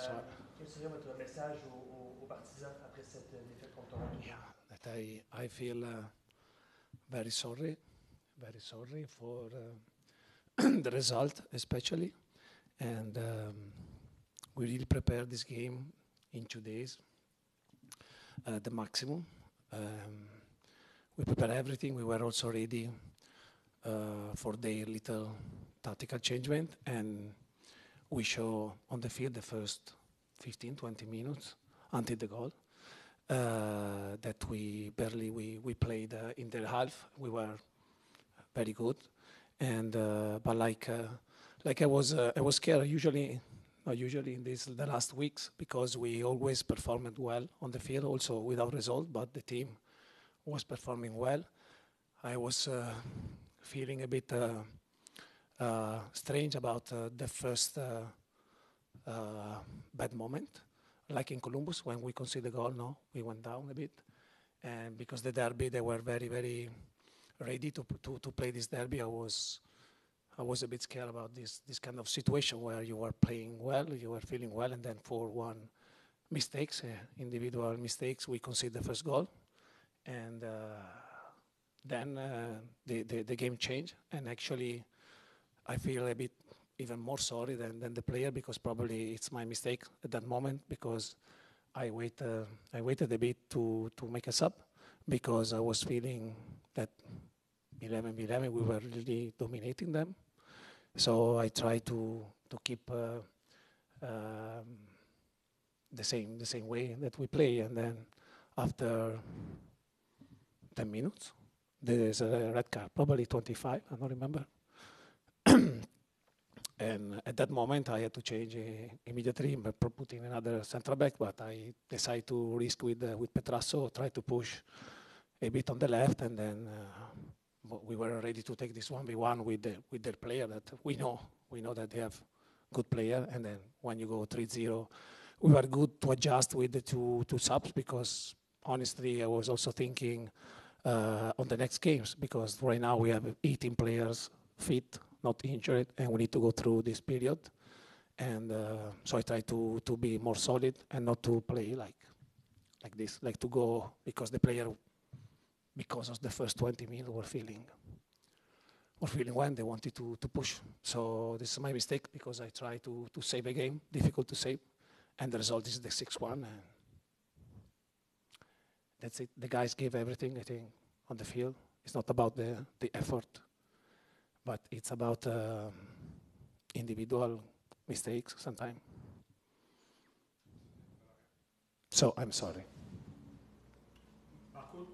Quel serait votre message aux partisans après cette défaite contre Toronto? Yeah, that I feel very sorry for the result, especially, and we really prepared this game in 2 days, the maximum. We prepared everything. We were also ready for their little tactical changement, and we show on the field the first 15-20 minutes until the goal that we played in their half. We were very good, and but like I was scared usually in the last weeks, because we always performed well on the field, also without result, but the team was performing well. I was feeling a bit strange about the first bad moment, like in Columbus when we conceded the goal. No, we went down a bit, and because the derby, they were very, very ready to play this derby. I was a bit scared about this kind of situation where you are playing well, you are feeling well, and then for one individual mistakes, we concede the first goal, and then the game changed. And actually, I feel a bit even more sorry than the player, because probably it's my mistake at that moment, because I waited a bit to make a sub, because I was feeling that 11v11 we were really dominating them. So I tried to keep the same way that we play, and then after 10 minutes there's a red card, probably 25, I don't remember. And at that moment I had to change immediately, but putting another central back, but I decided to risk with Petrasso, try to push a bit on the left, and then we were ready to take this 1v1 with their player that we know that they have good player. And then when you go 3-0, we were good to adjust with the two subs, because honestly I was also thinking on the next games, because right now we have 18 players fit, not injured, and we need to go through this period. And so I try to be more solid and not to play like this, like to go because the player, because of the first 20 minutes were feeling when they wanted to push. So this is my mistake, because I try to save a game, difficult to save, and the result is the 6-1, and that's it. The guys gave everything, I think, on the field. It's not about the effort, but it's about individual mistakes sometimes. So I'm sorry. Marco,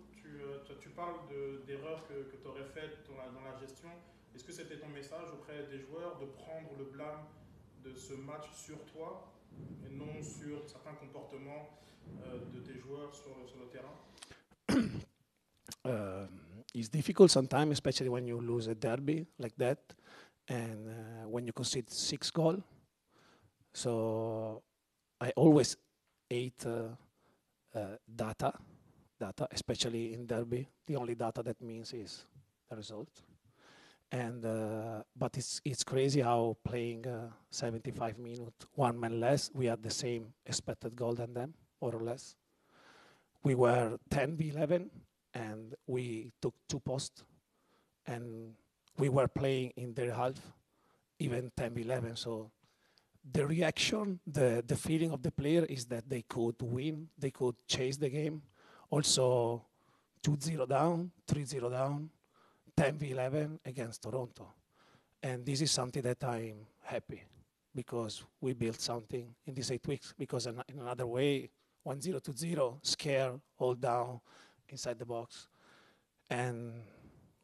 tu parles d'erreurs que tu aurais faites dans la gestion. Est-ce que c'était ton message auprès des joueurs de prendre le blâme de ce match sur toi et non sur certains comportements de tes joueurs sur le terrain? It's difficult sometimes, especially when you lose a derby like that, and when you concede 6 goals. So I always hate data, especially in derby. The only data that means is the result. And but it's crazy how playing 75 minutes, 1 man less, we had the same expected goal than them, more or less. We were 10v11, and we took 2 posts, and we were playing in their half, even 10v11. So the reaction, the feeling of the player is that they could win, they could chase the game. Also 2-0 down, 3-0 down, 10v11 against Toronto. And this is something that I'm happy, because we built something in these 8 weeks, because in another way, 1-0, 2-0, scare, hold down, inside the box. And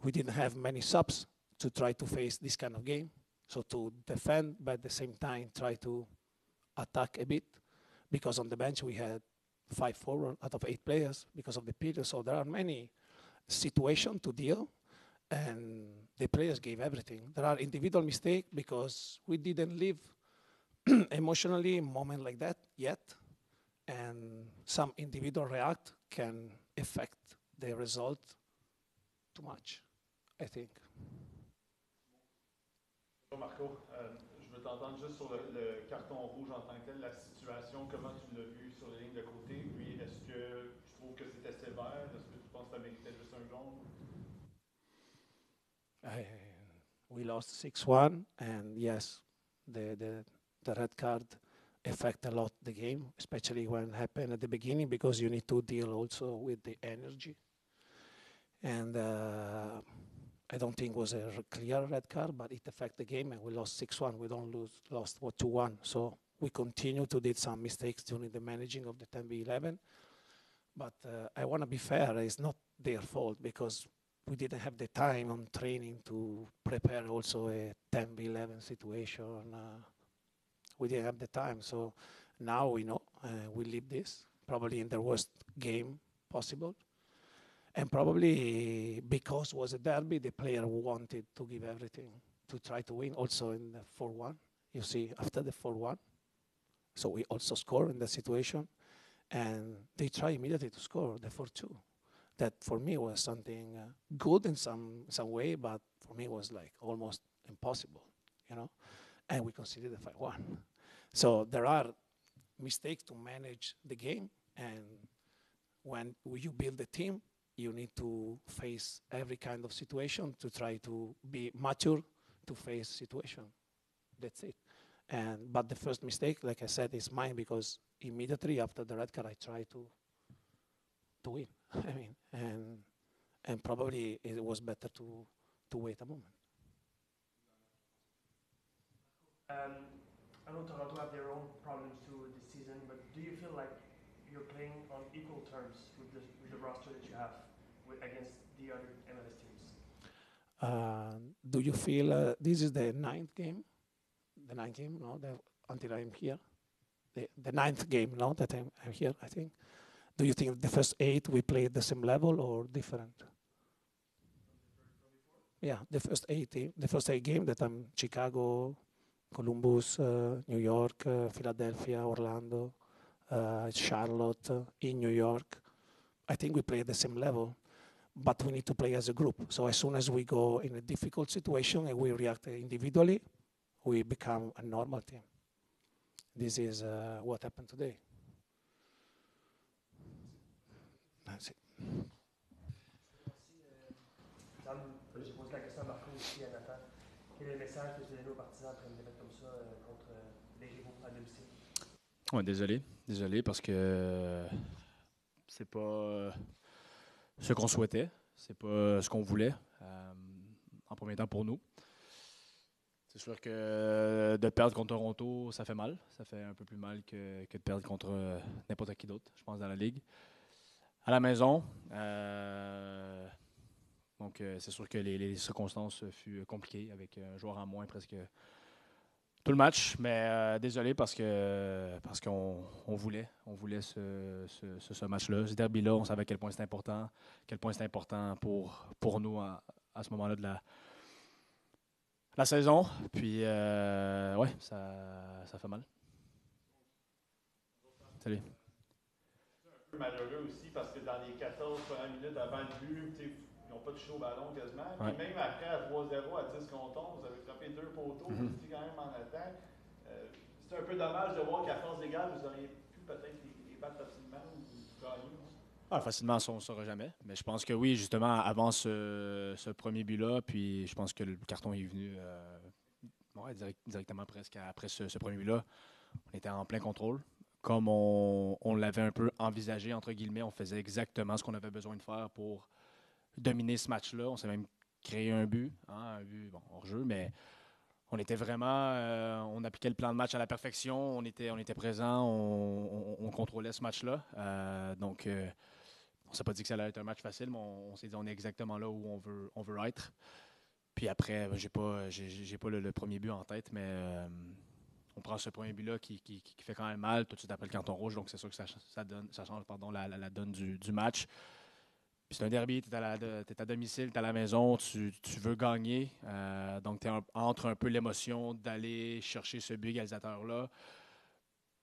we didn't have many subs to try to face this kind of game. So to defend, but at the same time try to attack a bit, because on the bench we had 5 forward out of 8 players because of the period. So there are many situations to deal, and the players gave everything. There are individual mistakes because we didn't live emotionally a moment like that yet, and some individual react can affect the result too much, I think. Marco, je veux veux t'entendre juste sur le carton rouge en tant que tel, la situation, comment tu l'as vu sur les lignes de côté, puis est-ce que tu trouves que c'était sévère, est-ce que tu penses que ça méritait juste un jaune? We lost 6-1, and yes, the red card affect a lot the game, especially when it happened at the beginning, because you need to deal also with the energy. And I don't think it was a clear red card, but it affected the game, and we lost 6-1. We don't lost 2-1. So we continue to do some mistakes during the managing of the 10v11. But I want to be fair, it's not their fault, because we didn't have the time on training to prepare also a 10v11 situation. We didn't have the time. So now we know we live this, probably in the worst game possible. And probably because it was a derby, the player wanted to give everything to try to win. Also in the 4-1, you see, after the 4-1. So we also score in that situation. And they try immediately to score the 4-2. That for me was something good in some way, but for me was like almost impossible, you know. And we conceded the 5-1. So there are mistakes to manage the game, and when you build a team, you need to face every kind of situation to try to be mature to face situation. That's it. But the first mistake, like I said, is mine, because immediately after the red card, I tried to win. I mean, and probably it was better to wait a moment. I know Toronto have their own problems too this season, but do you feel like you're playing on equal terms with the roster that you have against the other MLS teams? Do you feel this is the ninth game? The ninth game, no? Until I'm here, the ninth game, no? That I'm here, I think. Do you think the first 8 we played the same level or different? Yeah, the first 8 games that I'm Chicago, Columbus, New York, Philadelphia, Orlando, Charlotte, in New York. I think we play at the same level, but we need to play as a group. So as soon as we go in a difficult situation and we react individually, we become a normal team. This is what happened today. That's it. J'ai posé la question à Marco aussi, à Nathan. Quel est le message que vous allez donner aux partisans après une défaite comme ça contre les rivaux à domicile? Ouais, désolé parce que c'est pas ce qu'on souhaitait, c'est pas ce qu'on voulait en premier temps pour nous. C'est sûr que de perdre contre Toronto, ça fait mal. Ça fait un peu plus mal que de perdre contre n'importe qui d'autre, je pense, dans la Ligue. À la maison, donc c'est sûr que les circonstances furent compliquées avec un joueur en moins presque tout le match. Mais désolé parce qu'on voulait ce match-là. Ce derby-là, on savait à quel point c'est important pour nous à ce moment-là de la saison. Puis, ouais, ça fait mal. Salut. C'est un peu malheureux aussi parce que dans les 14 premières minutes avant le but, ils n'ont pas touché au ballon quasiment. Ouais. Puis même après, à 3-0, à 10 contre 11, vous avez frappé 2 poteaux, vous étiez quand même en attaque. C'est un peu dommage de voir qu'à force égale, vous auriez pu peut-être les battre facilement ou gagner. Facilement, on ne saura jamais. Mais je pense que oui, justement, avant ce premier but-là, puis je pense que le carton est venu directement presque après ce premier but-là. On était en plein contrôle. Comme on l'avait un peu envisagé, entre guillemets, on faisait exactement ce qu'on avait besoin de faire pour dominer ce match-là. On s'est même créé un but hors jeu, mais on était vraiment, on appliquait le plan de match à la perfection. On était présent, on contrôlait ce match-là. Donc, on ne s'est pas dit que ça allait être un match facile, mais on s'est dit on est exactement là où on veut être. Puis après, j'ai pas le premier but en tête, mais on prend ce premier but-là qui fait quand même mal tout de suite après le carton rouge. Donc c'est sûr que ça change la donne du match. Puis c'est un derby, tu es à domicile, tu es à la maison, tu veux gagner. Donc tu es entre un peu l'émotion d'aller chercher ce but égalisateur-là,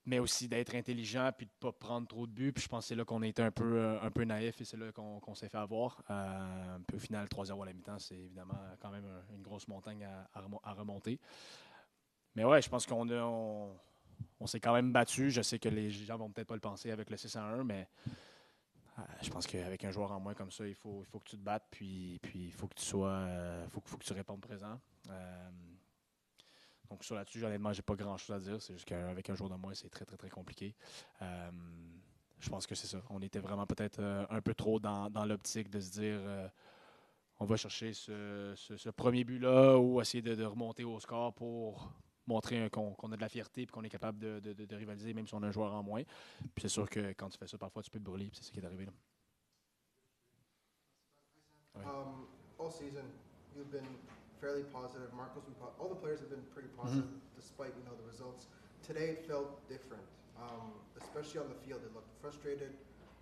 mais aussi d'être intelligent puis de ne pas prendre trop de buts. Puis je pense que c'est là qu'on a été un peu naïf et c'est là qu'on s'est fait avoir. Puis au final, 3-0 à la mi-temps, c'est évidemment quand même une grosse montagne à remonter. Mais ouais, je pense on s'est quand même battu. Je sais que les gens vont peut-être pas le penser avec le 6-1, mais je pense qu'avec un joueur en moins comme ça, il faut que tu te battes, puis il faut que tu sois, faut que tu répondes présent. Donc sur là-dessus, honnêtement, j'ai pas grand-chose à dire. C'est juste qu'avec un joueur de moins, c'est très, très, très compliqué. Je pense que c'est ça. On était vraiment peut-être un peu trop dans l'optique de se dire on va chercher ce premier but-là ou essayer de remonter au score pour montrer qu'on a de la fierté et qu'on est capable de rivaliser même si on a un joueur en moins. Puis c'est sûr que quand tu fais ça, parfois tu peux te brûler. C'est ce qui est arrivé là. Ouais. All season, you've been fairly positive. Marco's been all the players have been pretty positive despite the results. Today it felt different, especially on the field. It looked frustrated.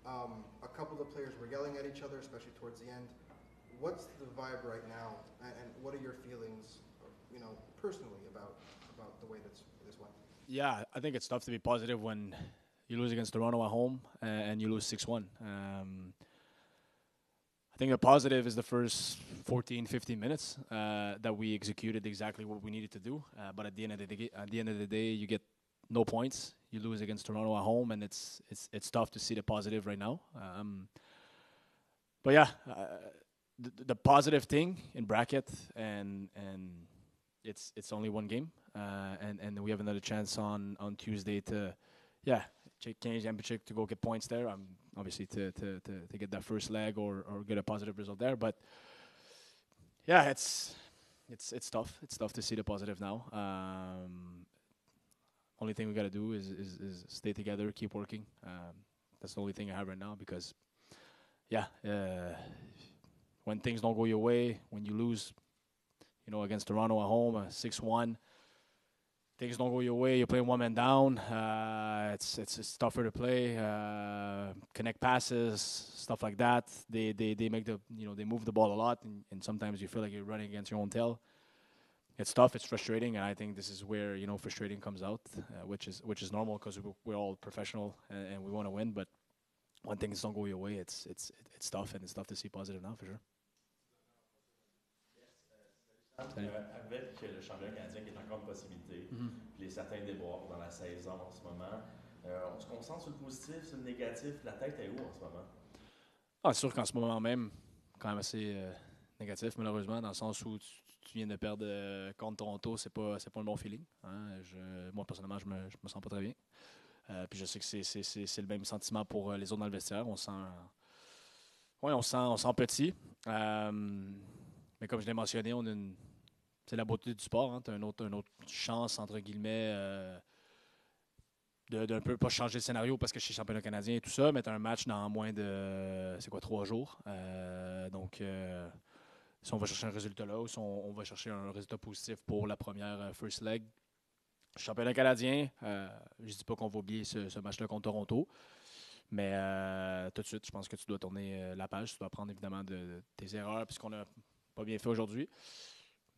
A couple of the players were yelling at each other, especially towards the end. What's the vibe right now, and what are your feelings, personally about the way this went? Yeah, I think it's tough to be positive when you lose against Toronto at home and you lose 6-1. I think the positive is the first 14, 15 minutes that we executed exactly what we needed to do. But at the end of the day, you get no points. You lose against Toronto at home, and it's tough to see the positive right now. But yeah, the positive thing in bracket, and it's only one game, and we have another chance on Tuesday to check Championship to go get points there. Obviously to get that first leg or get a positive result there. But yeah, it's tough. It's tough to see the positive now. Only thing we got to do is stay together, keep working. That's the only thing I have right now because when things don't go your way, when you lose, against Toronto at home, 6-1, things don't go your way, you're playing one man down. It's tougher to play. Connect passes, stuff like that. They make they move the ball a lot, and sometimes you feel like you're running against your own tail. It's tough. It's frustrating, and I think this is where frustrating comes out, which is normal because we're all professional and we want to win. But when things don't go your way, it's tough, and it's tough to see positive now for sure. Avec le championnat canadien qui est encore une possibilité, puis certains déboires dans la saison en ce moment, on se concentre sur le positif, sur le négatif. La tête est où en ce moment? C'est sûr qu'en ce moment même, quand même assez négatif, malheureusement, dans le sens où tu viens de perdre contre Toronto, c'est pas un bon feeling. Hein. Moi, personnellement, je me sens pas très bien. Puis je sais que c'est le même sentiment pour les autres dans le vestiaire. On sent petit. Mais comme je l'ai mentionné, c'est la beauté du sport. Hein. Tu as une autre chance, entre guillemets, d'un peu pas changer de scénario parce que je suis championnat canadien et tout ça, mais tu as un match dans moins de 3 jours. Donc, si on va chercher un résultat là ou si on va chercher un résultat positif pour la première first leg, championnat canadien, je ne dis pas qu'on va oublier ce match-là contre Toronto. Mais tout de suite, je pense que tu dois tourner la page. Tu dois apprendre évidemment de tes erreurs puisqu'on n'a pas bien fait aujourd'hui.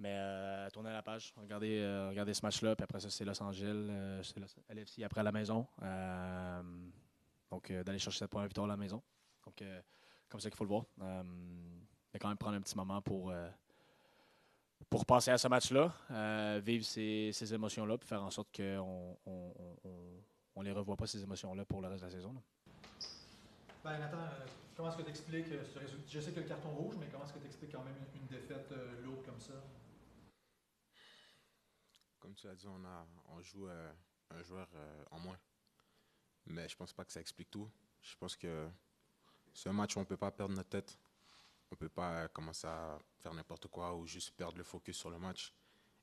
Mais tourner la page, regarder ce match-là. Puis après ça, c'est Los Angeles, c'est LFC après à la maison. Donc, d'aller chercher cette première victoire à la maison. Donc, comme ça qu'il faut le voir. Mais quand même prendre un petit moment pour passer à ce match-là, vivre ces émotions-là, puis faire en sorte qu'on ne les revoit pas, ces émotions-là, pour le reste de la saison. Là. Nathan, comment est-ce que tu expliques ce résultat? Je sais que le carton rouge, mais comment est-ce que tu expliques quand même une défaite lourde comme ça? Comme tu as dit, on joue un joueur en moins. Mais je pense pas que ça explique tout. Je pense que c'est un match où on ne peut pas perdre notre tête. On ne peut pas commencer à faire n'importe quoi ou juste perdre le focus sur le match.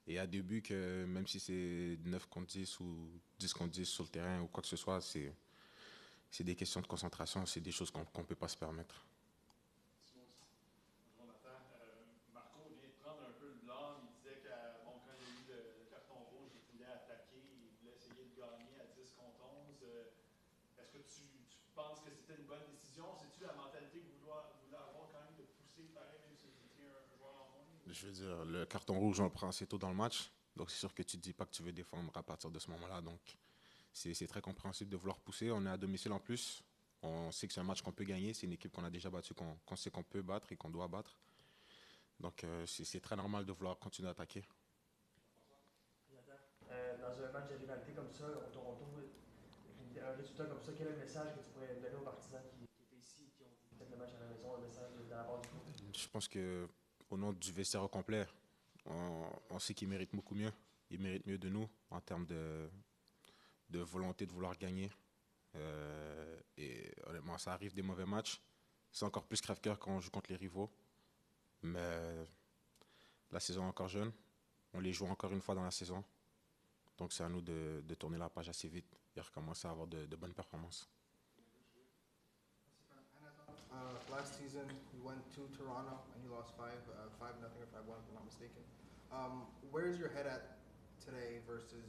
Et il y a des buts que même si c'est 9 contre 10 ou 10 contre 10 sur le terrain ou quoi que ce soit, c'est des questions de concentration, c'est des choses qu'on ne peut pas se permettre. Marco vient de prendre un peu le blanc. Il disait que quand il y a eu le carton rouge, il voulait attaquer, il voulait essayer de gagner à 10 contre 11. Est-ce que tu penses que c'était une bonne décision? C'est-tu la mentalité que vous voulez avoir quand même de pousser pareil, même si vous étiez un joueur en moins? Je veux dire, le carton rouge, on le prend assez tôt dans le match. Donc c'est sûr que tu ne te dis pas que tu veux défendre à partir de ce moment-là. Donc c'est très compréhensible de vouloir pousser. On est à domicile en plus. On sait que c'est un match qu'on peut gagner. C'est une équipe qu'on a déjà battue, qu'on sait qu'on peut battre et qu'on doit battre. Donc c'est très normal de vouloir continuer à attaquer. dans un match de rivalité comme ça, au Toronto, un résultat comme ça, quel est le message que tu pourrais donner aux partisans qui étaient ici, qui ont vu peut-être le match à la maison, un message de la part du club? Je pense que au nom du vestiaire au complet, on sait qu'ils méritent beaucoup mieux. Ils méritent mieux de nous en termes de volonté de vouloir gagner. Et honnêtement, ça arrive des mauvais matchs. C'est encore plus crève-cœur quand on joue contre les rivaux. Mais la saison est encore jeune. On les joue encore une fois dans la saison. Donc c'est à nous de tourner la page assez vite et recommencer à avoir de bonnes performances. Last season, you went to Toronto and you lost 5-0 or 5-1, if I'm not mistaken. Where is your head at today versus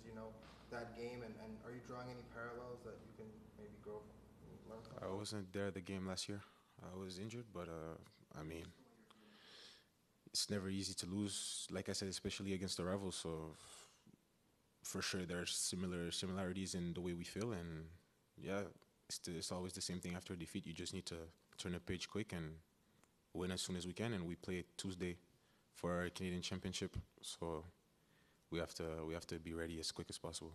that game, and are you drawing any parallels that you can maybe grow from, learn from? I wasn't there at the game last year. I was injured, but I mean, it's never easy to lose. Like I said, especially against the rivals. So for sure, there's similarities in the way we feel, and yeah, it's always the same thing after a defeat. You just need to turn the page quick and win as soon as we can. And we play Tuesday for our Canadian Championship, so we have to be ready as quick as possible.